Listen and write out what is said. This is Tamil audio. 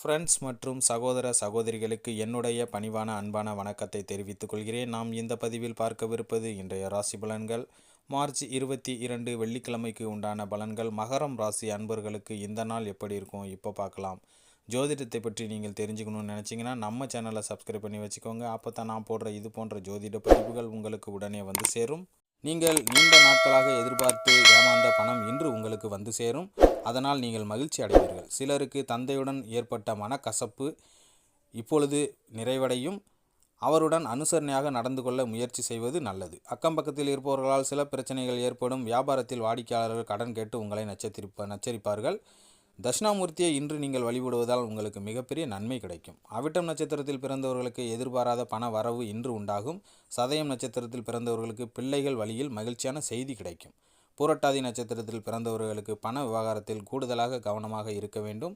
ஃப்ரெண்ட்ஸ் மற்றும் சகோதர சகோதரிகளுக்கு என்னுடைய பணிவான அன்பான வணக்கத்தை தெரிவித்துக் கொள்கிறேன். நாம் இந்த பதிவில் பார்க்கவிருப்பது இன்றைய ராசி பலன்கள். மார்ச் 22 வெள்ளிக்கிழமைக்கு உண்டான பலன்கள். மகரம் ராசி அன்பர்களுக்கு இந்த நாள் எப்படி இருக்கும் இப்போ பார்க்கலாம். ஜோதிடத்தை பற்றி நீங்கள் தெரிஞ்சுக்கணும்னு நினச்சிங்கன்னா நம்ம சேனலை சப்ஸ்கிரைப் பண்ணி வச்சுக்கோங்க. அப்போ தான் நான் போடுற இது போன்ற ஜோதிட பதிவுகள் உங்களுக்கு உடனே வந்து சேரும். நீங்கள் நீண்ட நாட்களாக எதிர்பார்த்து ஏமாந்த பணம் இன்று உங்களுக்கு வந்து சேரும். அதனால் நீங்கள் மகிழ்ச்சி அடைவீர்கள். சிலருக்கு தந்தையுடன் ஏற்பட்ட மனக்கசப்பு இப்பொழுது நிறைவடையும். அவருடன் அனுசரணையாக நடந்து கொள்ள முயற்சி செய்வது நல்லது. அக்கம் பக்கத்தில் இருப்பவர்களால் சில பிரச்சனைகள் ஏற்படும். வியாபாரத்தில் வாடிக்கையாளர்கள் கடன் கேட்டு உங்களை நச்சரிப்பார்கள். தட்சிணாமூர்த்தியை இன்று நீங்கள் வழிபடுவதால் உங்களுக்கு மிகப்பெரிய நன்மை கிடைக்கும். அவிட்டம் நட்சத்திரத்தில் பிறந்தவர்களுக்கு எதிர்பாராத பண வரவு இன்று உண்டாகும். சதயம் நட்சத்திரத்தில் பிறந்தவர்களுக்கு பிள்ளைகள் வழியில் மகிழ்ச்சியான செய்தி கிடைக்கும். பூரட்டாதி நட்சத்திரத்தில் பிறந்தவர்களுக்கு பண விவகாரத்தில் கூடுதலாக கவனமாக இருக்க வேண்டும்.